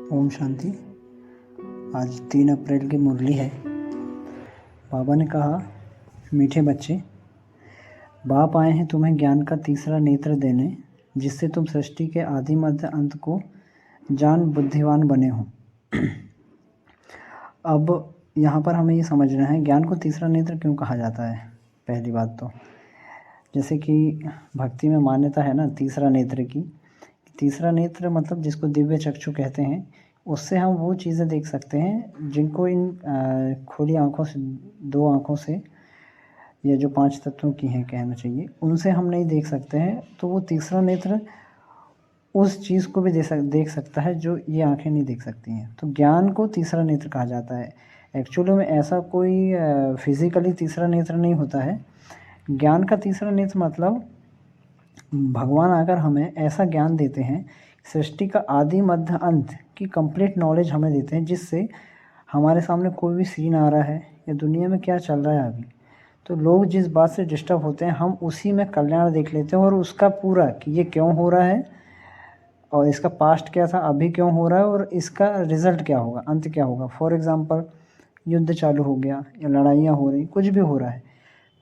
ओम शांति। आज 3 अप्रैल की मुरली है। बाबा ने कहा, मीठे बच्चे, बाप आए हैं तुम्हें ज्ञान का तीसरा नेत्र देने, जिससे तुम सृष्टि के आदि मध्य अंत को जान बुद्धिवान बने हो। अब यहाँ पर हमें ये समझना है ज्ञान को तीसरा नेत्र क्यों कहा जाता है। पहली बात तो जैसे कि भक्ति में मान्यता है ना तीसरा नेत्र की। तीसरा नेत्र मतलब जिसको दिव्य चक्षु कहते हैं, उससे हम वो चीज़ें देख सकते हैं जिनको इन खुली आँखों से, 2 आँखों से, या जो 5 तत्वों की हैं कहना चाहिए, उनसे हम नहीं देख सकते हैं। तो वो तीसरा नेत्र उस चीज़ को भी देख सकता है जो ये आँखें नहीं देख सकती हैं। तो ज्ञान को तीसरा नेत्र कहा जाता है। एक्चुअली में ऐसा कोई फिज़िकली तीसरा नेत्र नहीं होता है। ज्ञान का तीसरा नेत्र मतलब भगवान आकर हमें ऐसा ज्ञान देते हैं, सृष्टि का आदि मध्य अंत की कंप्लीट नॉलेज हमें देते हैं, जिससे हमारे सामने कोई भी सीन आ रहा है या दुनिया में क्या चल रहा है अभी, तो लोग जिस बात से डिस्टर्ब होते हैं हम उसी में कल्याण देख लेते हैं और उसका पूरा कि ये क्यों हो रहा है और इसका पास्ट क्या था, अभी क्यों हो रहा है और इसका रिज़ल्ट क्या होगा, अंत क्या होगा। फॉर एग्ज़ाम्पल युद्ध चालू हो गया या लड़ाइयाँ हो रही, कुछ भी हो रहा है,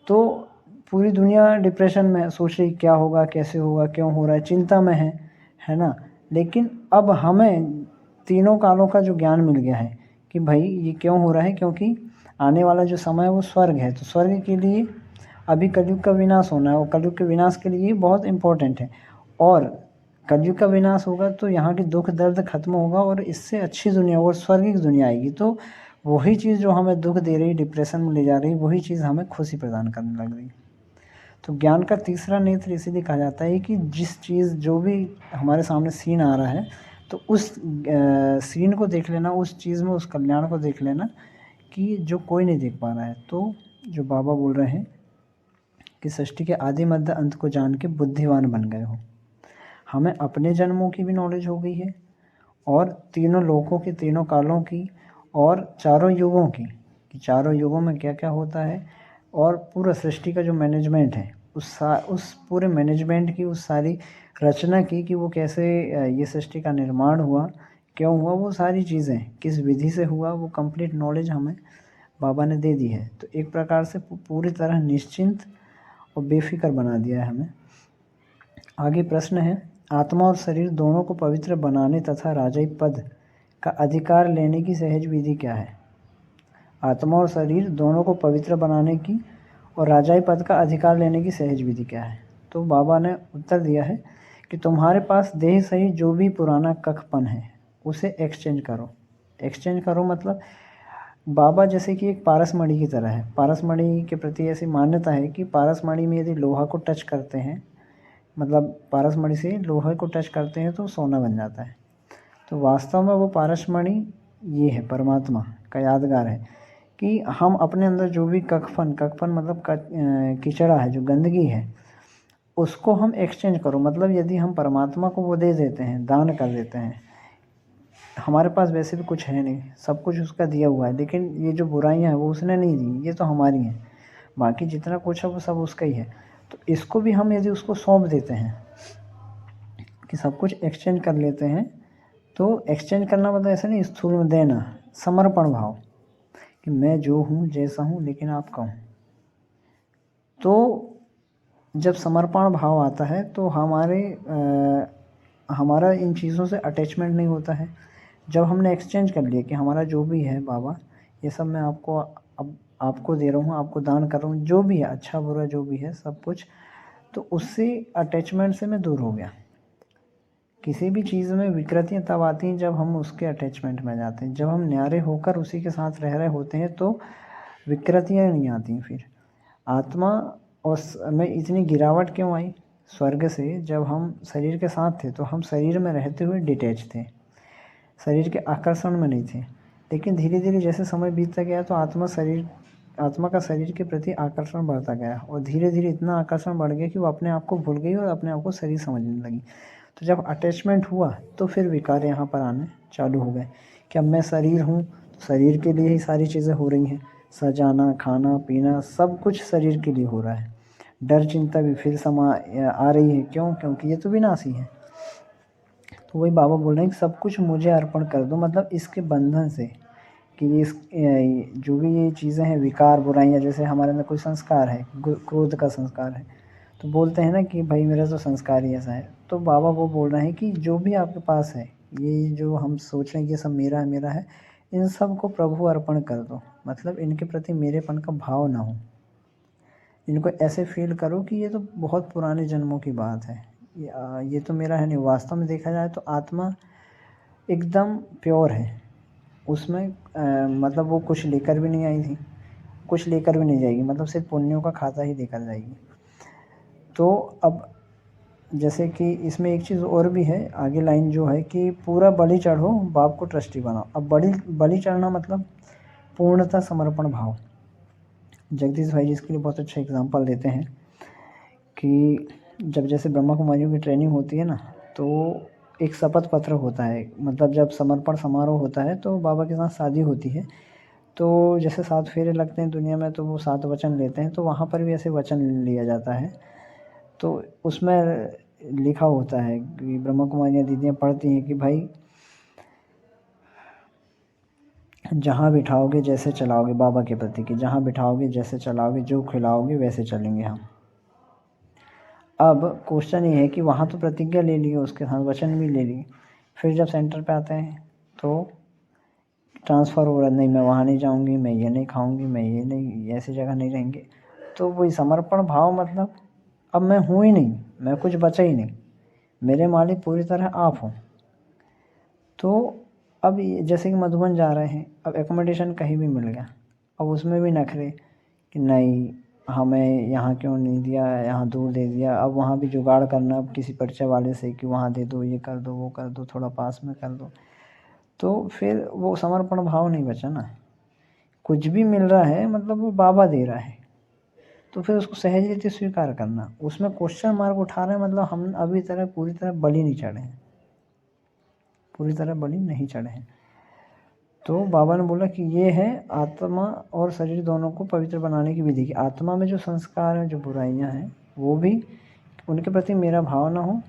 तो पूरी दुनिया डिप्रेशन में सोच रही क्या होगा, कैसे होगा, क्यों हो रहा है, चिंता में है ना। लेकिन अब हमें तीनों कालों का जो ज्ञान मिल गया है कि भाई ये क्यों हो रहा है, क्योंकि आने वाला जो समय है वो स्वर्ग है। तो स्वर्ग के लिए अभी कलयुग का विनाश होना है और कलयुग के विनाश के लिए बहुत इम्पोर्टेंट है। और कलयुग का विनाश होगा तो यहाँ की दुख दर्द खत्म होगा और इससे अच्छी दुनिया और स्वर्गीय दुनिया आएगी। तो वही चीज़ जो हमें दुख दे रही, डिप्रेशन में ले जा रही, वही चीज़ हमें खुशी प्रदान करने लग रही। तो ज्ञान का तीसरा नेत्र इसीलिए कहा जाता है कि जिस चीज़ जो भी हमारे सामने सीन आ रहा है तो उस सीन को देख लेना, उस चीज़ में उस कल्याण को देख लेना कि जो कोई नहीं देख पा रहा है। तो जो बाबा बोल रहे हैं कि सृष्टि के आदि मध्य अंत को जान के बुद्धिवान बन गए हो। हमें अपने जन्मों की भी नॉलेज हो गई है और तीनों लोकों की, तीनों कालों की और चारों युगों की, कि चारों युगों में क्या क्या होता है और पूरा सृष्टि का जो मैनेजमेंट है उस पूरे मैनेजमेंट की, उस सारी रचना की कि वो कैसे ये सृष्टि का निर्माण हुआ, क्यों हुआ, वो सारी चीज़ें किस विधि से हुआ, वो कंप्लीट नॉलेज हमें बाबा ने दे दी है। तो एक प्रकार से पूरी तरह निश्चिंत और बेफिक्र बना दिया है हमें। आगे प्रश्न है, आत्मा और शरीर दोनों को पवित्र बनाने तथा राजाई पद का अधिकार लेने की सहज विधि क्या है। आत्मा और शरीर दोनों को पवित्र बनाने की और राजाई पद का अधिकार लेने की सहज विधि क्या है। तो बाबा ने उत्तर दिया है कि तुम्हारे पास देह सही जो भी पुराना कखपन है उसे एक्सचेंज करो। एक्सचेंज करो मतलब बाबा जैसे कि एक पारसमणि की तरह है। पारसमणि के प्रति ऐसी मान्यता है कि पारसमणि में यदि लोहा को टच करते हैं, मतलब पारसमणि से लोहे को टच करते हैं तो सोना बन जाता है। तो वास्तव में वो पारसमणि ये है, परमात्मा का यादगार है कि हम अपने अंदर जो भी कखपन मतलब कीचड़ा है, जो गंदगी है, उसको हम एक्सचेंज करो। मतलब यदि हम परमात्मा को वो दे देते हैं, दान कर देते हैं, हमारे पास वैसे भी कुछ है नहीं, सब कुछ उसका दिया हुआ है, लेकिन ये जो बुराइयां हैं वो उसने नहीं दी, ये तो हमारी हैं, बाकी जितना कुछ है वो सब उसका ही है। तो इसको भी हम यदि उसको सौंप देते हैं कि सब कुछ एक्सचेंज कर लेते हैं, तो एक्सचेंज करना मतलब ऐसा नहीं स्थूल में देना, समर्पण भाव कि मैं जो हूँ जैसा हूँ लेकिन आपका हूँ। तो जब समर्पण भाव आता है तो हमारा इन चीज़ों से अटैचमेंट नहीं होता है। जब हमने एक्सचेंज कर लिया कि हमारा जो भी है बाबा, ये सब मैं आपको अब आपको दे रहा हूँ, आपको दान कर रहा हूँ, जो भी है अच्छा बुरा जो भी है सब कुछ, तो उससे अटैचमेंट से मैं दूर हो गया। किसी भी चीज़ में विकृतियाँ तब आती हैं जब हम उसके अटैचमेंट में जाते हैं। जब हम न्यारे होकर उसी के साथ रह रहे होते हैं तो विकृतियाँ नहीं आती। फिर आत्मा और में इतनी गिरावट क्यों आई स्वर्ग से, जब हम शरीर के साथ थे तो हम शरीर में रहते हुए डिटैच थे, शरीर के आकर्षण में नहीं थे। लेकिन धीरे धीरे जैसे समय बीतता गया तो आत्मा का शरीर के प्रति आकर्षण बढ़ता गया और धीरे धीरे इतना आकर्षण बढ़ गया कि वो अपने आप को भूल गई और अपने आप को शरीर समझने लगी। तो जब अटैचमेंट हुआ तो फिर विकार यहाँ पर आने चालू हो गए कि अब मैं शरीर हूँ, तो शरीर के लिए ही सारी चीज़ें हो रही हैं, सजाना, खाना पीना सब कुछ शरीर के लिए हो रहा है। डर चिंता भी फिर आ रही है, क्यों? क्योंकि ये तो विनाशी है। तो वही बाबा बोल रहे हैं कि सब कुछ मुझे अर्पण कर दो, मतलब इसके बंधन से, कि ये जो भी ये चीज़ें हैं, विकार बुराइयाँ, जैसे हमारे अंदर कोई संस्कार है, क्रोध का संस्कार है, तो बोलते हैं ना कि भाई मेरा तो संस्कार ही ऐसा है। तो बाबा वो बोल रहे हैं कि जो भी आपके पास है, ये जो हम सोच रहे हैं कि ये सब मेरा है मेरा है, इन सब को प्रभु अर्पण कर दो, मतलब इनके प्रति मेरेपन का भाव ना हो। इनको ऐसे फील करो कि ये तो बहुत पुराने जन्मों की बात है, ये तो मेरा है नहीं। वास्तव में देखा जाए तो आत्मा एकदम प्योर है, उसमें मतलब वो कुछ लेकर भी नहीं आई थी, कुछ लेकर भी नहीं जाएगी, मतलब सिर्फ पुण्यों का खाता ही लेकर जाएगी। तो अब जैसे कि इसमें एक चीज़ और भी है, आगे लाइन जो है कि पूरा बलि चढ़ो, बाप को ट्रस्टी बनाओ। अब बलि चढ़ना मतलब पूर्णतः समर्पण भाव। जगदीश भाई जी इसके लिए बहुत अच्छा एग्जांपल देते हैं कि जब जैसे ब्रह्मा कुमारियों की ट्रेनिंग होती है ना, तो एक शपथ पत्र होता है, मतलब जब समर्पण समारोह होता है तो बाबा के साथ शादी होती है, तो जैसे 7 फेरे लगते हैं दुनिया में, तो वो 7 वचन लेते हैं, तो वहाँ पर भी ऐसे वचन लिया जाता है। तो उसमें लिखा होता है कि ब्रह्मा कुमारियाँ दीदियाँ पढ़ती हैं कि भाई जहाँ बिठाओगे जैसे चलाओगे, बाबा के प्रति कि जहाँ बिठाओगे जैसे चलाओगे, जो खिलाओगे वैसे चलेंगे हम। अब क्वेश्चन ये है कि वहाँ तो प्रतिज्ञा ले ली, उसके साथ वचन भी ले ली, फिर जब सेंटर पे आते हैं तो ट्रांसफ़र हो रहा है, नहीं मैं वहाँ नहीं जाऊँगी, मैं ये नहीं खाऊँगी, मैं ये नहीं, ऐसी जगह नहीं रहेंगे। तो वही समर्पण भाव, मतलब अब मैं हूँ ही नहीं, मैं कुछ बचा ही नहीं, मेरे मालिक पूरी तरह आप हो। तो अब जैसे कि मधुबन जा रहे हैं, अब एकोमोडेशन कहीं भी मिल गया, अब उसमें भी नखरे कि नहीं हमें यहाँ क्यों नहीं दिया, यहाँ दूर दे दिया। अब वहाँ भी जुगाड़ करना किसी परिचय वाले से कि वहाँ दे दो, ये कर दो, वो कर दो, थोड़ा पास में कर दो। तो फिर वो समर्पण भाव नहीं बचा ना। कुछ भी मिल रहा है मतलब वो बाबा दे रहा है, तो फिर उसको सहज रीति स्वीकार करना। उसमें क्वेश्चन मार्क उठा रहे हैं, मतलब हम अभी पूरी तरह बलि नहीं चढ़े हैं, पूरी तरह बलि नहीं चढ़े हैं। तो बाबा ने बोला कि ये है आत्मा और शरीर दोनों को पवित्र बनाने की विधि। की आत्मा में जो संस्कार हैं, जो बुराइयां हैं, वो भी उनके प्रति मेरा भाव ना हो।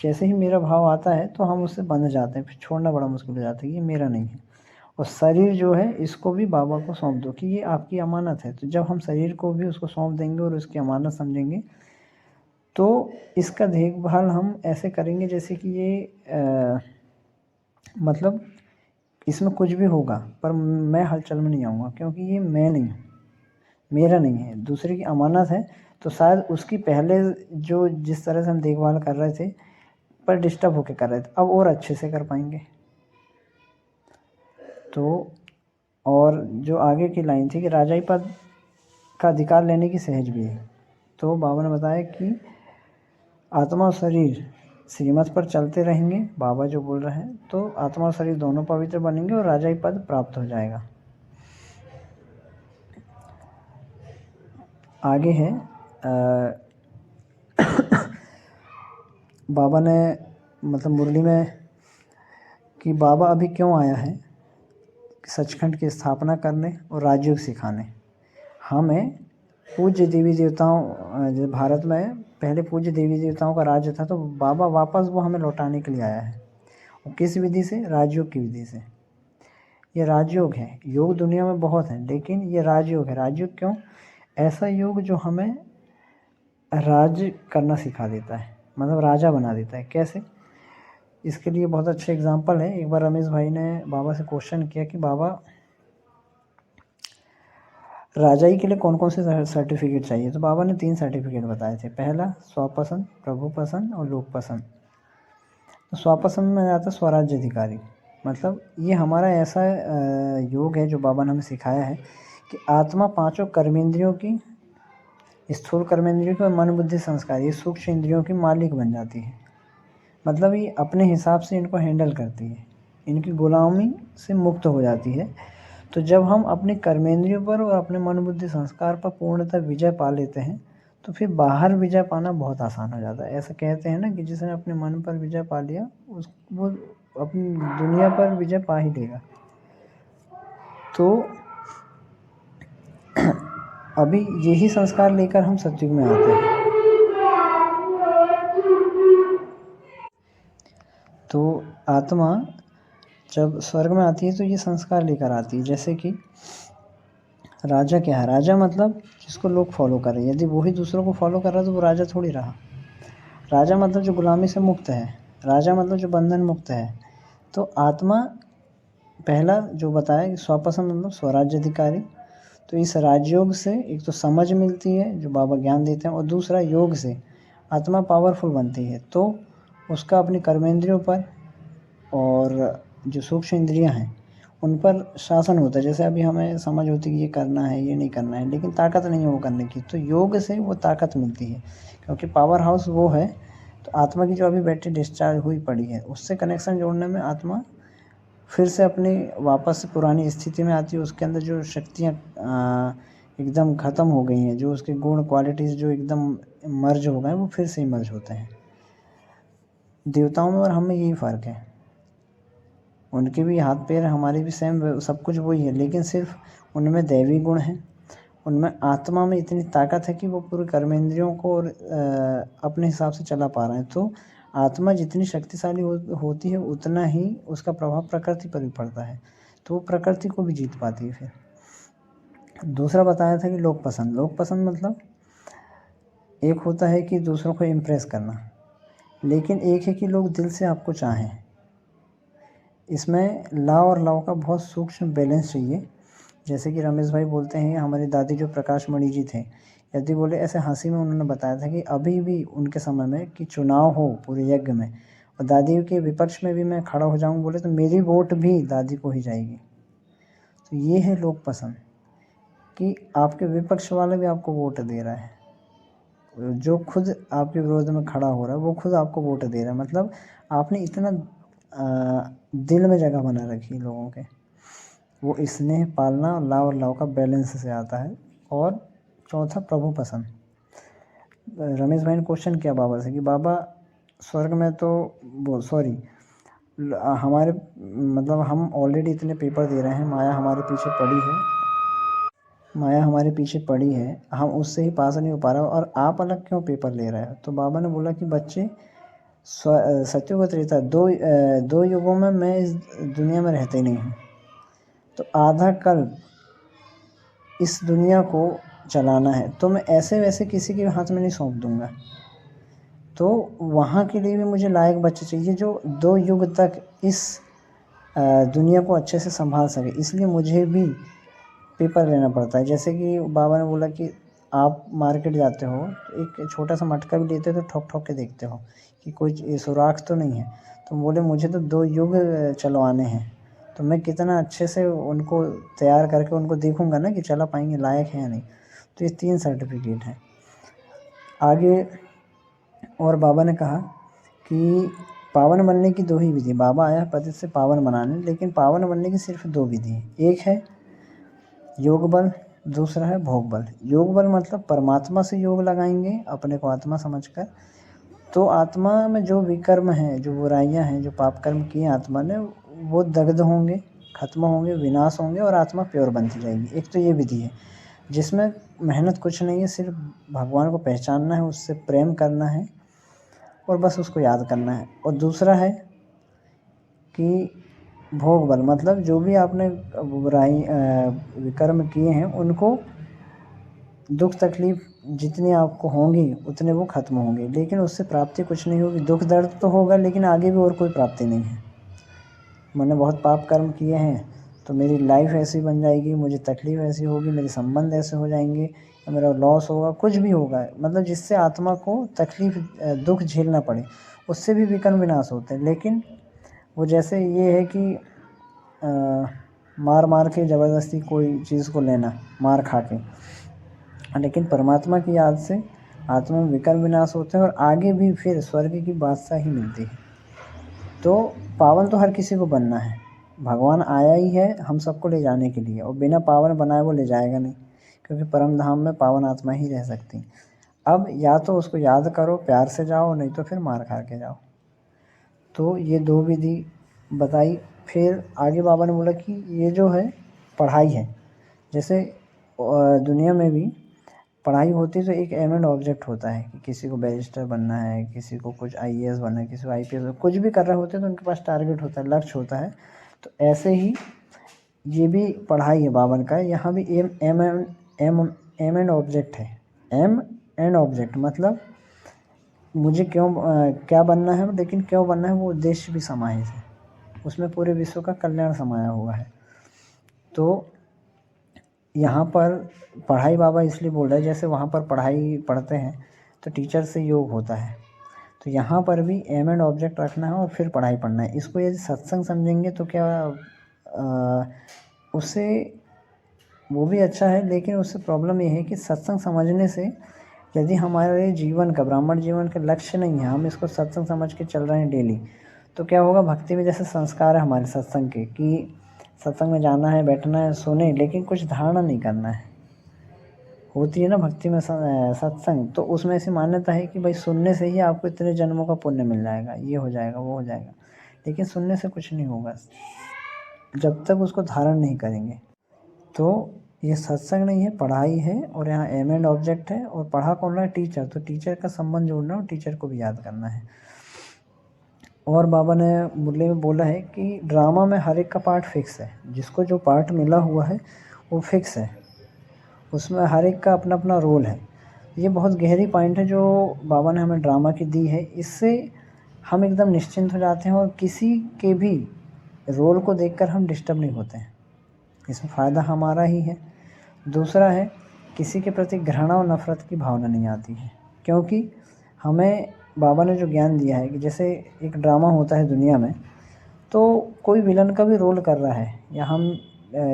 जैसे ही मेरा भाव आता है तो हम उससे बंध जाते हैं, फिर छोड़ना बड़ा मुश्किल हो जाता है, ये मेरा नहीं है। और शरीर जो है इसको भी बाबा को सौंप दो कि ये आपकी अमानत है। तो जब हम शरीर को भी उसको सौंप देंगे और उसकी अमानत समझेंगे, तो इसका देखभाल हम ऐसे करेंगे जैसे कि ये मतलब इसमें कुछ भी होगा पर मैं हलचल में नहीं आऊँगा, क्योंकि ये मैं नहीं हूँ, मेरा नहीं है, दूसरे की अमानत है। तो शायद उसकी पहले जो जिस तरह से हम देखभाल कर रहे थे पर डिस्टर्ब होके कर रहे थे, अब और अच्छे से कर पाएंगे। तो और जो आगे की लाइन थी कि राजाई पद का अधिकार लेने की सहज भी है। तो बाबा ने बताया कि आत्मा और शरीर श्रीमत पर चलते रहेंगे, बाबा जो बोल रहे हैं, तो आत्मा और शरीर दोनों पवित्र बनेंगे और राजाई पद प्राप्त हो जाएगा। आगे है बाबा ने मतलब मुरली में कि बाबा अभी क्यों आया है, सचखंड की स्थापना करने और राजयोग सिखाने। हमें पूज्य देवी देवताओं, भारत में पहले पूज्य देवी देवताओं का राज्य था, तो बाबा वापस वो हमें लौटाने के लिए आया है। और किस विधि से? राजयोग की विधि से। ये राजयोग है। योग दुनिया में बहुत है, लेकिन ये राजयोग है। राजयोग क्यों? ऐसा योग जो हमें राज करना सिखा देता है, मतलब राजा बना देता है। कैसे? इसके लिए बहुत अच्छा एग्जाम्पल है। एक बार रमेश भाई ने बाबा से क्वेश्चन किया कि बाबा राजाई के लिए कौन कौन से सर्टिफिकेट चाहिए, तो बाबा ने 3 सर्टिफिकेट बताए थे। पहला स्वपसंद, प्रभु पसंद और लोक पसंद। तो स्वपसंद में आता स्वराज्य अधिकारी, मतलब ये हमारा ऐसा योग है जो बाबा ने हमें सिखाया है कि आत्मा 5 कर्मेंद्रियों की, स्थूल कर्मेंद्रियों की और मन बुद्धि संस्कार, ये सूक्ष्म इंद्रियों की मालिक बन जाती है। मतलब ये अपने हिसाब से इनको हैंडल करती है, इनकी गुलामी से मुक्त हो जाती है। तो जब हम अपने कर्मेंद्रियों पर और अपने मन बुद्धि संस्कार पर पूर्णतः विजय पा लेते हैं, तो फिर बाहर विजय पाना बहुत आसान हो जाता है। ऐसा कहते हैं ना कि जिसने अपने मन पर विजय पा लिया वो अपनी दुनिया पर विजय पा ही लेगा। तो अभी यही संस्कार लेकर हम सतयुग में आते हैं। तो आत्मा जब स्वर्ग में आती है तो ये संस्कार लेकर आती है। जैसे कि राजा क्या है, राजा मतलब जिसको लोग फॉलो कर रहे हैं। यदि वो ही दूसरों को फॉलो कर रहा है तो वो राजा थोड़ी रहा। राजा मतलब जो गुलामी से मुक्त है, राजा मतलब जो बंधन मुक्त है। तो आत्मा पहला जो बताया कि स्वपसंद मतलब स्वराज्य अधिकारी। तो इस राजयोग से एक तो समझ मिलती है जो बाबा ज्ञान देते हैं, और दूसरा योग से आत्मा पावरफुल बनती है। तो उसका अपनी कर्मेंद्रियों पर और जो सूक्ष्म इंद्रियां हैं उन पर शासन होता है। जैसे अभी हमें समझ होती है कि ये करना है ये नहीं करना है, लेकिन ताकत नहीं है वो करने की। तो योग से वो ताकत मिलती है, क्योंकि पावर हाउस वो है। तो आत्मा की जो अभी बैटरी डिस्चार्ज हुई पड़ी है उससे कनेक्शन जोड़ने में आत्मा फिर से अपनी वापस पुरानी स्थिति में आती है। उसके अंदर जो शक्तियाँ एकदम ख़त्म हो गई हैं, जो उसके गुण क्वालिटीज़ जो एकदम मर्ज हो गए वो फिर से मर्ज होते हैं। देवताओं में और हम में यही फ़र्क है। उनके भी हाथ पैर हमारे भी सेम सब कुछ वही है, लेकिन सिर्फ उनमें दैवी गुण हैं। उनमें आत्मा में इतनी ताकत है कि वो पूरे कर्मेंद्रियों को और अपने हिसाब से चला पा रहे हैं। तो आत्मा जितनी शक्तिशाली होती है उतना ही उसका प्रभाव प्रकृति पर भी पड़ता है, तो वो प्रकृति को भी जीत पाती है। फिर दूसरा बताया था कि लोक पसंद। लोक पसंद मतलब एक होता है कि दूसरों को इम्प्रेस करना, लेकिन एक है कि लोग दिल से आपको चाहें। इसमें ला और लव का बहुत सूक्ष्म बैलेंस चाहिए। जैसे कि रमेश भाई बोलते हैं, हमारी दादी जो प्रकाश मणि जी थे, यदि बोले ऐसे हंसी में उन्होंने बताया था कि अभी भी उनके समय में कि चुनाव हो पूरे यज्ञ में और दादी के विपक्ष में भी मैं खड़ा हो जाऊं बोले तो मेरी वोट भी दादी को ही जाएगी। तो ये है लोक पसंद कि आपके विपक्ष वाले भी आपको वोट दे रहा है, जो खुद आपके विरोध में खड़ा हो रहा है वो खुद आपको वोट दे रहा है। मतलब आपने इतना दिल में जगह बना रखी है लोगों के। वो स्नेह पालना और लाव और लव का बैलेंस से आता है। और चौथा प्रभु पसंद। रमेश भाई ने क्वेश्चन किया बाबा से कि बाबा स्वर्ग में तो वो सॉरी हमारे मतलब हम ऑलरेडी इतने पेपर दे रहे हैं, माया हमारे पीछे पड़ी है, हम उससे ही पास नहीं हो पा रहे और आप अलग क्यों पेपर ले रहे हो। तो बाबा ने बोला कि बच्चे सत्युग त्रेता दो युगों में मैं इस दुनिया में रहते नहीं हूँ, तो आधा कल इस दुनिया को चलाना है, तो मैं ऐसे वैसे किसी के हाथ में नहीं सौंप दूंगा। तो वहाँ के लिए भी मुझे लायक बच्चे चाहिए जो 2 युग तक इस दुनिया को अच्छे से संभाल सके। इसलिए मुझे भी पेपर लेना पड़ता है। जैसे कि बाबा ने बोला कि आप मार्केट जाते हो तो एक छोटा सा मटका भी लेते हो तो ठोक ठोक के देखते हो कि कोई सुराख तो नहीं है। तो बोले मुझे तो 2 युग चलवाने हैं, तो मैं कितना अच्छे से उनको तैयार करके उनको देखूंगा ना कि चला पाएंगे, लायक है या नहीं। तो ये 3 सर्टिफिकेट हैं। आगे और बाबा ने कहा कि पावन बनने की 2 ही विधि। बाबा आया पतित से पावन बनाने, लेकिन पावन बनने की सिर्फ 2 विधि हैं। एक है योग बल, दूसरा है भोग बल। योग बल मतलब परमात्मा से योग लगाएंगे अपने को आत्मा समझकर, तो आत्मा में जो विकर्म है, जो बुराइयां हैं, जो पाप कर्म किए आत्मा ने, वो दग्ध होंगे, खत्म होंगे, विनाश होंगे और आत्मा प्योर बनती जाएगी। एक तो ये विधि है जिसमें मेहनत कुछ नहीं है, सिर्फ भगवान को पहचानना है, उससे प्रेम करना है और बस उसको याद करना है। और दूसरा है कि भोग बल मतलब जो भी आपने बुराई विकर्म किए हैं उनको दुख तकलीफ जितनी आपको होंगी उतने वो खत्म होंगे, लेकिन उससे प्राप्ति कुछ नहीं होगी। दुख दर्द तो होगा लेकिन आगे भी और कोई प्राप्ति नहीं है। मैंने बहुत पाप कर्म किए हैं तो मेरी लाइफ ऐसी बन जाएगी, मुझे तकलीफ ऐसी होगी, मेरे संबंध ऐसे हो जाएंगे, मेरा लॉस होगा, कुछ भी होगा, मतलब जिससे आत्मा को तकलीफ दुख झेलना पड़े, उससे भी विकर्म विनाश होते हैं। लेकिन वो जैसे ये है कि मार मार के ज़बरदस्ती कोई चीज़ को लेना, मार खा के, लेकिन परमात्मा की याद से आत्मा में विकर्म विनाश होते हैं और आगे भी फिर स्वर्ग की बादशाही मिलती है। तो पावन तो हर किसी को बनना है, भगवान आया ही है हम सबको ले जाने के लिए, और बिना पावन बनाए वो ले जाएगा नहीं, क्योंकि परम धाम में पावन आत्मा ही रह सकती। अब या तो उसको याद करो, प्यार से जाओ, नहीं तो फिर मार खा के जाओ। तो ये 2 विधि बताई। फिर आगे बाबा ने बोला कि ये जो है पढ़ाई है, जैसे दुनिया में भी पढ़ाई होती तो एक एम एंड ऑब्जेक्ट होता है कि किसी को बैरिस्टर बनना है, किसी को कुछ आईएएस बनना है, किसी को आईपीएस, कुछ भी कर रहे होते हैं तो उनके पास टारगेट होता है, लक्ष्य होता है। तो ऐसे ही ये भी पढ़ाई है बावन का, यहाँ भी M M M M and object है। एम एंड ऑब्जेक्ट मतलब मुझे क्या बनना है, लेकिन क्यों बनना है वो उद्देश्य भी समाहित है उसमें, पूरे विश्व का कल्याण समाया हुआ है। तो यहाँ पर पढ़ाई बाबा इसलिए बोल रहे हैं, जैसे वहाँ पर पढ़ाई पढ़ते हैं तो टीचर से योग होता है, तो यहाँ पर भी एम एंड ऑब्जेक्ट रखना है और फिर पढ़ाई पढ़ना है। इसको यदि सत्संग समझेंगे तो क्या उससे वो भी अच्छा है, लेकिन उससे प्रॉब्लम ये है कि सत्संग समझने से यदि हमारे जीवन का, ब्राह्मण जीवन का लक्ष्य नहीं है, हम इसको सत्संग समझ के चल रहे हैं डेली, तो क्या होगा, भक्ति में जैसे संस्कार है हमारे सत्संग के कि सत्संग में जाना है, बैठना है, सोने, लेकिन कुछ धारणा नहीं करना है। होती है ना भक्ति में सत्संग, तो उसमें ऐसी मान्यता है कि भाई सुनने से ही आपको इतने जन्मों का पुण्य मिल जाएगा, ये हो जाएगा, वो हो जाएगा, लेकिन सुनने से कुछ नहीं होगा जब तक उसको धारण नहीं करेंगे। तो ये सत्संग नहीं है, पढ़ाई है, और यहाँ एम एंड ऑब्जेक्ट है, और पढ़ा कौन रहा है, टीचर, तो टीचर का संबंध जोड़ना और टीचर को भी याद करना है। और बाबा ने मुरली में बोला है कि ड्रामा में हर एक का पार्ट फिक्स है, जिसको जो पार्ट मिला हुआ है वो फिक्स है, उसमें हर एक का अपना अपना रोल है। ये बहुत गहरी पॉइंट है जो बाबा ने हमें ड्रामा की दी है, इससे हम एकदम निश्चिंत हो जाते हैं और किसी के भी रोल को देखकर हम डिस्टर्ब नहीं होते हैं, इसमें फ़ायदा हमारा ही है। दूसरा है, किसी के प्रति घृणा और नफ़रत की भावना नहीं आती है, क्योंकि हमें बाबा ने जो ज्ञान दिया है कि जैसे एक ड्रामा होता है दुनिया में, तो कोई विलन का भी रोल कर रहा है, या हम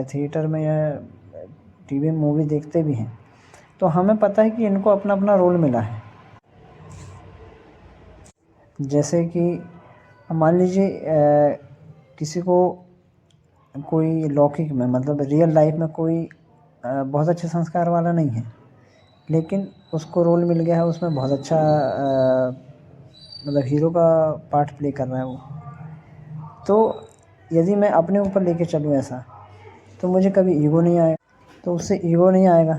थिएटर में या टीवी में मूवी देखते भी हैं, तो हमें पता है कि इनको अपना अपना रोल मिला है। जैसे कि मान लीजिए किसी को कोई लौकिक में, मतलब रियल लाइफ में कोई बहुत अच्छे संस्कार वाला नहीं है, लेकिन उसको रोल मिल गया है, उसमें बहुत अच्छा मतलब हीरो का पार्ट प्ले कर रहा है वो, तो यदि मैं अपने ऊपर लेके चलूँ ऐसा, तो मुझे कभी ईगो नहीं आएगा, तो उससे ईगो नहीं आएगा।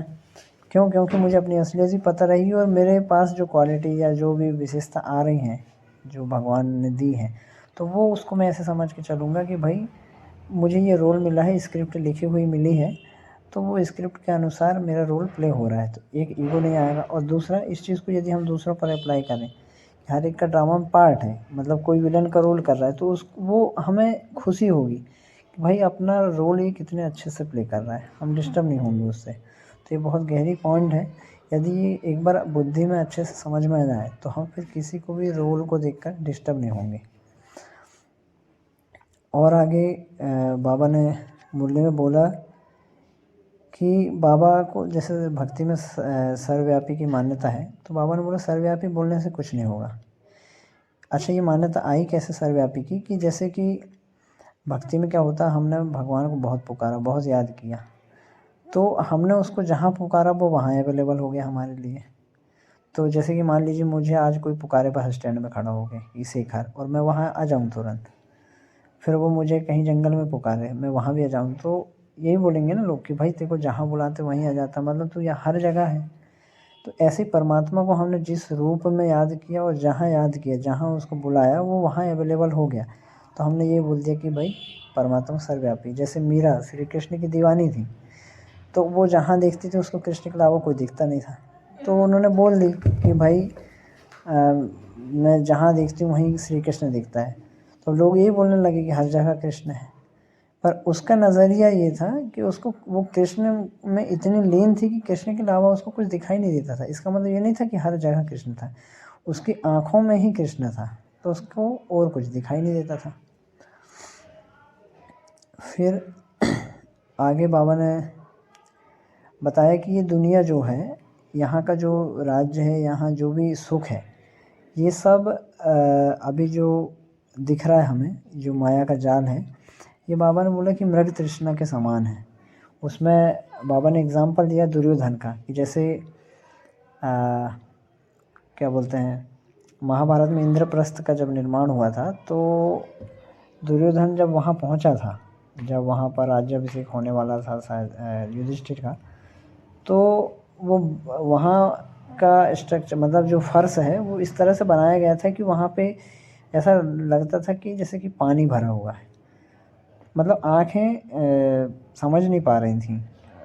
क्यों? क्योंकि मुझे अपनी असलियत ही पता रहेगी, और मेरे पास जो क्वालिटी या जो भी विशेषता आ रही हैं जो भगवान ने दी है, तो वो उसको मैं ऐसे समझ के चलूँगा कि भाई मुझे ये रोल मिला है, स्क्रिप्ट लिखी हुई मिली है, तो वो स्क्रिप्ट के अनुसार मेरा रोल प्ले हो रहा है, तो एक ईगो नहीं आएगा। और दूसरा, इस चीज़ को यदि हम दूसरों पर अप्लाई करें, हर एक का ड्रामा में पार्ट है, मतलब कोई विलन का रोल कर रहा है, तो वो हमें खुशी होगी कि भाई अपना रोल ये कितने अच्छे से प्ले कर रहा है, हम डिस्टर्ब नहीं होंगे उससे। तो ये बहुत गहरी पॉइंट है, यदि ये एक बार बुद्धि में अच्छे से समझ में आ जाए तो हम फिर किसी को भी रोल को देखकर डिस्टर्ब नहीं होंगे। और आगे बाबा ने मुरली में बोला कि बाबा को जैसे भक्ति में सर्वव्यापी की मान्यता है, तो बाबा ने बोला सर्वव्यापी बोलने से कुछ नहीं होगा। अच्छा, ये मान्यता आई कैसे सर्वव्यापी की, कि जैसे कि भक्ति में क्या होता है, हमने भगवान को बहुत पुकारा, बहुत याद किया, तो हमने उसको जहाँ पुकारा वो वहाँ अवेलेबल हो गया हमारे लिए। तो जैसे कि मान लीजिए मुझे आज कोई पुकारे बस स्टैंड में खड़ा हो गए कि शेखर, और मैं वहाँ आ जाऊँ तुरंत, फिर वो मुझे कहीं जंगल में पुकारे, मैं वहाँ भी आ जाऊँ, तो यही बोलेंगे ना लोग कि भाई तेरे को जहाँ बुलाते वहीं आ जाता, मतलब तू यहाँ हर जगह है। तो ऐसे परमात्मा को हमने जिस रूप में याद किया और जहाँ याद किया, जहाँ उसको बुलाया वो वहाँ अवेलेबल हो गया, तो हमने ये बोल दिया कि भाई परमात्मा सर्वव्यापी। जैसे मीरा श्री कृष्ण की दीवानी थी, तो वो जहाँ देखती थी उसको कृष्ण के अलावा कोई दिखता नहीं था, तो उन्होंने बोल दी कि भाई मैं जहाँ देखती हूँ वहीं श्री कृष्ण दिखता है, तो लोग यही बोलने लगे कि हर जगह कृष्ण है। पर उसका नज़रिया ये था कि उसको वो कृष्ण में इतनी लीन थी कि कृष्ण के अलावा उसको कुछ दिखाई नहीं देता था। इसका मतलब ये नहीं था कि हर जगह कृष्ण था, उसकी आँखों में ही कृष्ण था, तो उसको और कुछ दिखाई नहीं देता था। फिर आगे बाबा ने बताया कि ये दुनिया जो है, यहाँ का जो राज्य है, यहाँ जो भी सुख है, ये सब अभी जो दिख रहा है हमें, जो माया का जाल है, ये बाबा ने बोला कि मृग तृष्णा के समान है। उसमें बाबा ने एग्जाम्पल दिया दुर्योधन का, कि जैसे क्या बोलते हैं, महाभारत में इंद्रप्रस्थ का जब निर्माण हुआ था, तो दुर्योधन जब वहाँ पहुँचा था, जब वहाँ पर राज्याभिषेक होने वाला था शायद युधिष्ठिर का, तो वो वहाँ का स्ट्रक्चर मतलब जो फर्श है वो इस तरह से बनाया गया था कि वहाँ पे ऐसा लगता था कि जैसे कि पानी भरा हुआ है। मतलब आँखें समझ नहीं पा रही थी।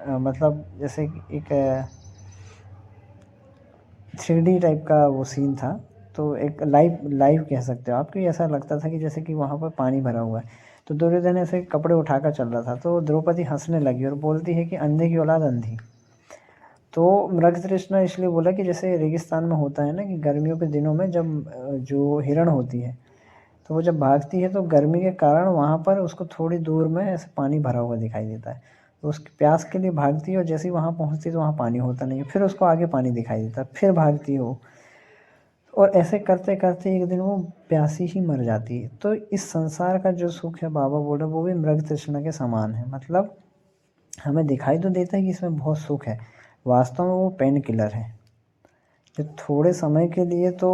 मतलब जैसे कि एक 3D टाइप का वो सीन था। तो एक लाइव लाइव कह सकते हो आप कि ऐसा लगता था कि जैसे कि वहाँ पर पानी भरा हुआ है। तो दुर्योधन ऐसे कपड़े उठाकर चल रहा था, तो द्रौपदी हंसने लगी और बोलती है कि अंधे की औलाद अंधी। तो मृगतृष्णा इसलिए बोला कि जैसे रेगिस्तान में होता है ना कि गर्मियों के दिनों में जब जो हिरण होती है तो वो जब भागती है तो गर्मी के कारण वहाँ पर उसको थोड़ी दूर में ऐसे पानी भरा हुआ दिखाई देता है। तो उसकी प्यास के लिए भागती है और जैसे ही वहाँ पहुँचती है तो वहाँ पानी होता नहीं है, फिर उसको आगे पानी दिखाई देता है, फिर भागती हो और ऐसे करते करते एक दिन वो प्यासी ही मर जाती है। तो इस संसार का जो सुख है बाबा बोले वो भी मृग तृष्णा के समान है। मतलब हमें दिखाई तो देता है कि इसमें बहुत सुख है, वास्तव में वो पेन किलर है जो थोड़े समय के लिए तो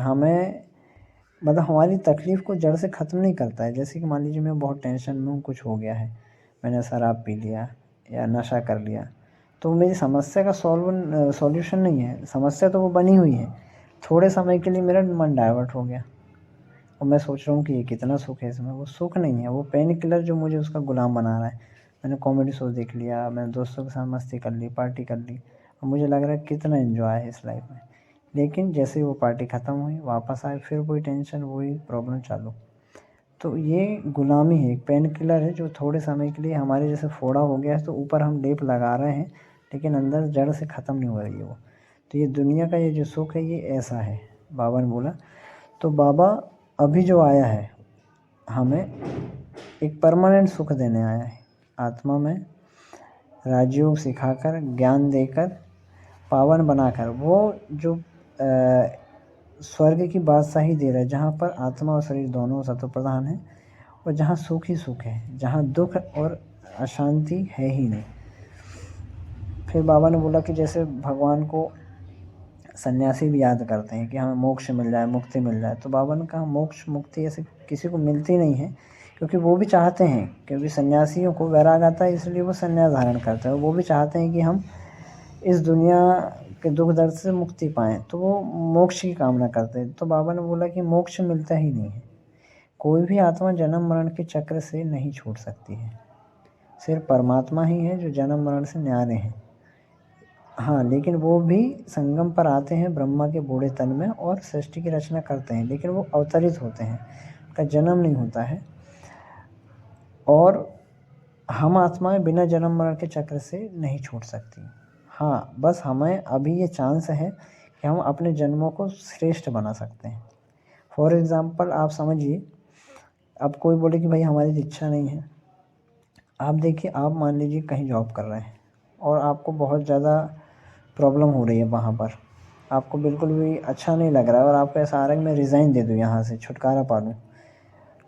हमें मतलब हमारी तकलीफ़ को जड़ से ख़त्म नहीं करता है। जैसे कि मान लीजिए मैं बहुत टेंशन में हूँ, कुछ हो गया है, मैंने शराब पी लिया या नशा कर लिया, तो मेरी समस्या का सॉल्यूशन नहीं है, समस्या तो वो बनी हुई है। थोड़े समय के लिए मेरा मन डाइवर्ट हो गया और मैं सोच रहा हूँ कि ये कितना सुख है इसमें, वो सुख नहीं है, वो पेन किलर जो मुझे उसका गुलाम बना रहा है। मैंने कॉमेडी शो देख लिया, मैंने दोस्तों के साथ मस्ती कर ली, पार्टी कर ली और मुझे लग रहा है कितना एंजॉय है इस लाइफ में। लेकिन जैसे ही वो पार्टी ख़त्म हुई, वापस आए, फिर वही टेंशन, वही प्रॉब्लम चालू। तो ये गुलामी है, एक पेन किलर है जो थोड़े समय के लिए हमारे जैसे फोड़ा हो गया है तो ऊपर हम लेप लगा रहे हैं, लेकिन अंदर जड़ से ख़त्म नहीं हो रही है वो। तो ये दुनिया का ये जो सुख है ये ऐसा है, बाबा ने बोला। तो बाबा अभी जो आया है हमें एक परमानेंट सुख देने आया है, आत्मा में राजयोग सिखाकर, ज्ञान देकर, पावन बनाकर, वो जो स्वर्ग की बादशाही दे रहा है जहाँ पर आत्मा और शरीर दोनों सत्व प्रधान है और जहाँ सुख ही सुख है, जहाँ दुख और अशांति है ही नहीं। फिर बाबा ने बोला कि जैसे भगवान को सन्यासी भी याद करते हैं कि हमें मोक्ष मिल जाए, मुक्ति मिल जाए, तो बाबा ने कहा मोक्ष मुक्ति ऐसे किसी को मिलती नहीं है, क्योंकि वो भी चाहते हैं, क्योंकि सन्यासियों को वैराग आता है इसलिए वो सन्यास धारण करते हैं। वो भी चाहते हैं कि हम इस दुनिया के दुख दर्द से मुक्ति पाएँ, तो वो मोक्ष की कामना करते हैं। तो बाबा ने बोला कि मोक्ष मिलता ही नहीं है, कोई भी आत्मा जन्म मरण के चक्र से नहीं छूट सकती है, सिर्फ परमात्मा ही है जो जन्म मरण से न्यारे हैं। हाँ, लेकिन वो भी संगम पर आते हैं ब्रह्मा के बूढ़े तन में और सृष्टि की रचना करते हैं, लेकिन वो अवतरित होते हैं, उनका जन्म नहीं होता है। और हम आत्माएं बिना जन्म मरण के चक्र से नहीं छूट सकती। हाँ, बस हमें अभी ये चांस है कि हम अपने जन्मों को श्रेष्ठ बना सकते हैं। फॉर एग्ज़ाम्पल आप समझिए, अब कोई बोले कि भाई हमारी इच्छा नहीं है। आप देखिए, आप मान लीजिए कहीं जॉब कर रहे हैं और आपको बहुत ज़्यादा प्रॉब्लम हो रही है वहाँ पर, आपको बिल्कुल भी अच्छा नहीं लग रहा है और आपको ऐसा आ रहा है कि मैं रिज़ाइन दे दूँ यहाँ से, छुटकारा पा लूँ।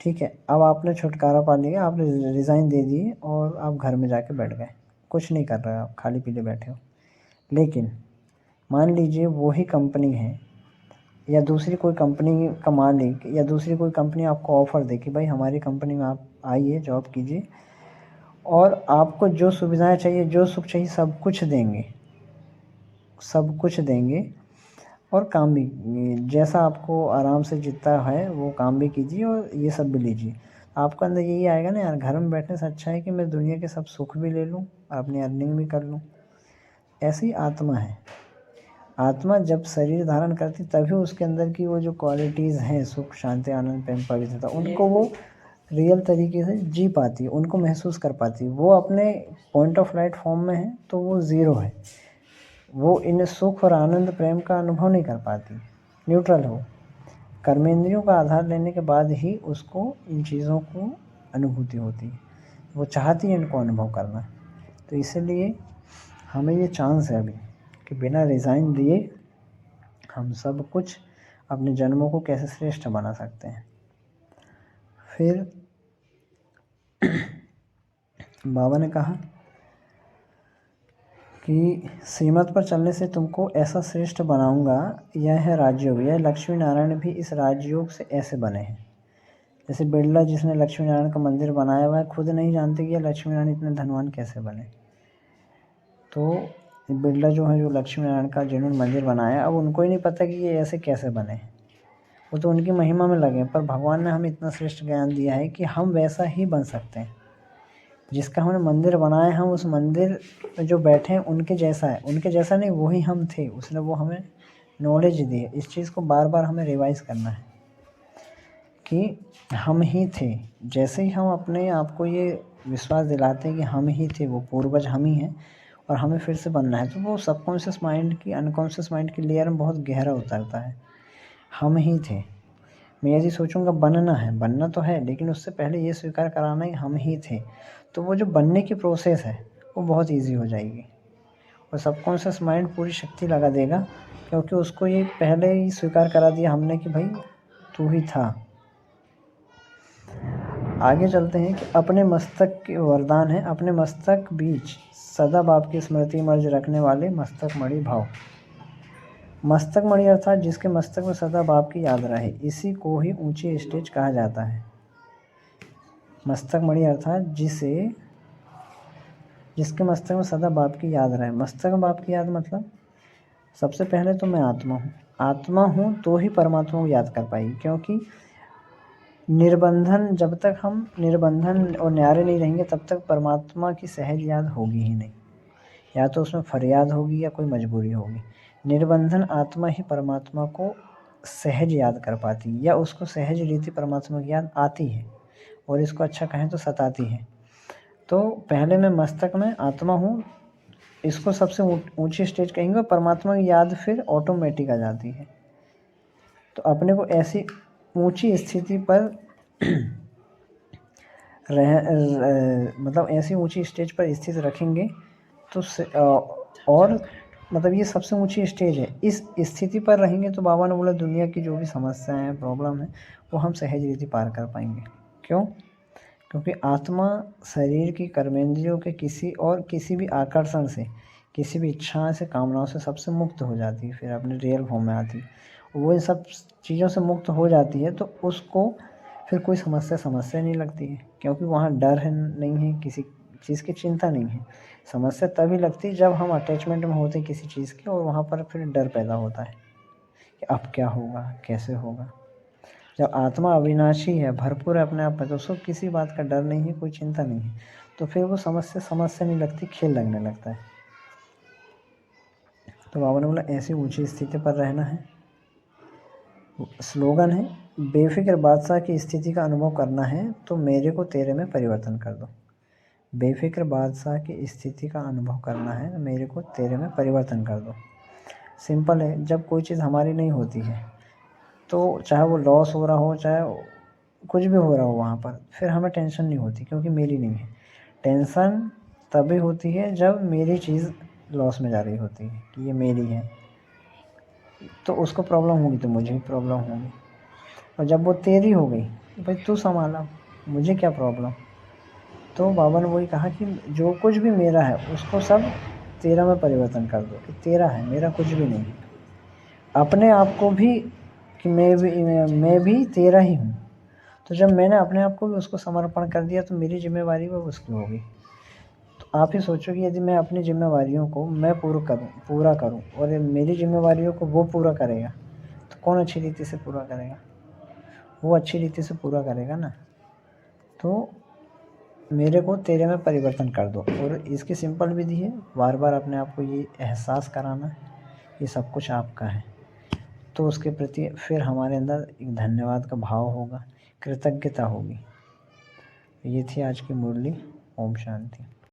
ठीक है, अब आपने छुटकारा पा लिया, आपने रिज़ाइन दे दिए और आप घर में जाके बैठ गए, कुछ नहीं कर रहे हो, आप खाली पीले बैठे हो। लेकिन मान लीजिए वही कंपनी है या दूसरी कोई कंपनी का मालिक या दूसरी कोई कंपनी आपको ऑफ़र दे कि भाई हमारी कंपनी में आप आइए, जॉब कीजिए और आपको जो सुविधाएं चाहिए, जो सुख चाहिए, सब कुछ देंगे, सब कुछ देंगे और काम भी जैसा आपको आराम से जितना है वो काम भी कीजिए और ये सब भी लीजिए। आपको अंदर यही आएगा ना, यार घर में बैठने से अच्छा है कि मैं दुनिया के सब सुख भी ले लूँ और अपनी अर्निंग भी कर लूँ। ऐसी आत्मा है। आत्मा जब शरीर धारण करती तभी उसके अंदर की वो जो क्वालिटीज़ हैं, सुख, शांति, आनंद, प्रेम, पवित्रता, उनको वो रियल तरीके से जी पाती है, उनको महसूस कर पाती है। वो अपने पॉइंट ऑफ लाइट फॉर्म में है तो वो ज़ीरो है, वो इन सुख और आनंद प्रेम का अनुभव नहीं कर पाती, न्यूट्रल हो। कर्मेंद्रियों का आधार लेने के बाद ही उसको इन चीज़ों को अनुभूति होती है, वो चाहती है इनको अनुभव करना। तो इसीलिए हमें ये चांस है अभी कि बिना रिज़ाइन दिए हम सब कुछ अपने जन्मों को कैसे श्रेष्ठ बना सकते हैं। फिर बाबा ने कहा कि श्रीमत पर चलने से तुमको ऐसा श्रेष्ठ बनाऊंगा, यह है राजयोग। यह लक्ष्मी नारायण भी इस राजयोग से ऐसे बने हैं। जैसे बिरला जिसने लक्ष्मी नारायण का मंदिर बनाया हुआ है, खुद नहीं जानते कि यह लक्ष्मी नारायण इतने धनवान कैसे बने। तो बिल्डर जो है, जो लक्ष्मी नारायण का जिन्होंने मंदिर बनाया, अब उनको ही नहीं पता कि ये ऐसे कैसे बने। वो तो उनकी महिमा में लगे, पर भगवान ने हमें इतना श्रेष्ठ ज्ञान दिया है कि हम वैसा ही बन सकते हैं। जिसका हमने मंदिर बनाया है, हम उस मंदिर में जो बैठे हैं उनके जैसा है, उनके जैसा नहीं, वही हम थे। उसने वो हमें नॉलेज दी है। इस चीज़ को बार बार हमें रिवाइज़ करना है कि हम ही थे। जैसे ही हम अपने आप को ये विश्वास दिलाते हैं कि हम ही थे, वो पूर्वज हम ही हैं और हमें फिर से बनना है, तो वो सबकॉन्शियस माइंड की, अनकॉन्शियस माइंड की लेयर में बहुत गहरा उतरता है। हम ही थे। मैं यदि सोचूंगा बनना है, बनना तो है, लेकिन उससे पहले ये स्वीकार कराना है हम ही थे, तो वो जो बनने की प्रोसेस है वो बहुत ईजी हो जाएगी और सबकॉन्शियस माइंड पूरी शक्ति लगा देगा, क्योंकि उसको ये पहले ही स्वीकार करा दिया हमने कि भाई तू ही था। आगे चलते हैं कि अपने मस्तक के वरदान है, अपने मस्तक बीच सदा बाप की स्मृति मर्ज रखने वाले मस्तक मणि भाव। मस्तक मणि अर्थात जिसके मस्तक में सदा बाप की याद रहे, इसी को ही ऊंची स्टेज कहा जाता है। मस्तक मणि अर्थात जिसके मस्तक में सदा बाप की याद रहे। मस्तक में बाप की याद मतलब सबसे पहले तो मैं आत्मा हूँ। आत्मा हूँ तो ही परमात्मा को याद कर पाएगी, क्योंकि निर्बंधन, जब तक हम निर्बंधन और न्यारे नहीं रहेंगे तब तक परमात्मा की सहज याद होगी ही नहीं। या तो उसमें फरियाद होगी या कोई मजबूरी होगी। निर्बंधन आत्मा ही परमात्मा को सहज याद कर पाती है, या उसको सहज रीति परमात्मा की याद आती है, और इसको अच्छा कहें तो सताती है। तो पहले मैं मस्तक में आत्मा हूँ, इसको सबसे ऊंची स्टेज कहेंगे, परमात्मा की याद फिर ऑटोमेटिक आ जाती है। तो अपने को ऐसी ऊंची स्थिति पर मतलब ऐसी ऊंची स्टेज पर स्थित रखेंगे तो और मतलब ये सबसे ऊंची स्टेज है। इस स्थिति पर रहेंगे तो बाबा ने बोला दुनिया की जो भी समस्याएं हैं, प्रॉब्लम है, वो हम सहज रीति पार कर पाएंगे। क्यों? क्योंकि आत्मा शरीर की कर्मेंद्रियों के किसी भी आकर्षण से, किसी भी इच्छा से, कामनाओं से सबसे मुक्त हो जाती है, फिर अपने रियल फॉर्म में आती है। वो इन सब चीज़ों से मुक्त हो जाती है तो उसको फिर कोई समस्या नहीं लगती है, क्योंकि वहाँ डर है नहीं है, किसी चीज़ की चिंता नहीं है। समस्या तभी लगती है जब हम अटैचमेंट में होते हैं किसी चीज़ के, और वहाँ पर फिर डर पैदा होता है कि अब क्या होगा, कैसे होगा। जब आत्मा अविनाशी है, भरपूर है अपने आप में, तो उसको किसी बात का डर नहीं है, कोई चिंता नहीं है, तो फिर वो समस्या नहीं लगती, खेल लगने लगता है। तो बाबा ने बोला ऐसी ऊंची स्थिति पर रहना है। स्लोगन है, बेफिक्र बादशाह की स्थिति का अनुभव करना है तो मेरे को तेरे में परिवर्तन कर दो। बेफिक्र बादशाह की स्थिति का अनुभव करना है तो मेरे को तेरे में परिवर्तन कर दो। सिंपल है, जब कोई चीज़ हमारी नहीं होती है तो चाहे वो लॉस हो रहा हो, चाहे कुछ भी हो रहा हो वहाँ पर, फिर हमें टेंशन नहीं होती, क्योंकि मेरी नहीं है। टेंशन तभी होती है जब मेरी चीज़ लॉस में जा रही होती है कि ये मेरी है, तो उसको प्रॉब्लम होगी तो मुझे भी प्रॉब्लम होगी। और जब वो तेरी हो गई तो भाई तू संभाला, मुझे क्या प्रॉब्लम। तो बाबा ने वही कहा कि जो कुछ भी मेरा है उसको सब तेरा में परिवर्तन कर दो, कि तेरा है, मेरा कुछ भी नहीं है। अपने आप को भी कि मैं भी तेरा ही हूँ। तो जब मैंने अपने आप को भी उसको समर्पण कर दिया तो मेरी जिम्मेवारी वो उसकी होगी। तो आप ही सोचो कि यदि मैं अपनी जिम्मेवारियों को मैं पूरा करूँ और मेरी जिम्मेवारियों को वो पूरा करेगा, तो कौन अच्छी रीति से पूरा करेगा? वो अच्छी रीति से पूरा करेगा ना। तो मेरे को तेरे में परिवर्तन कर दो, और इसकी सिंपल विधि है, बार बार अपने आप को ये एहसास कराना ये सब कुछ आपका है। तो उसके प्रति फिर हमारे अंदर एक धन्यवाद का भाव होगा, कृतज्ञता होगी। ये थी आज की मुरली। ओम शांति।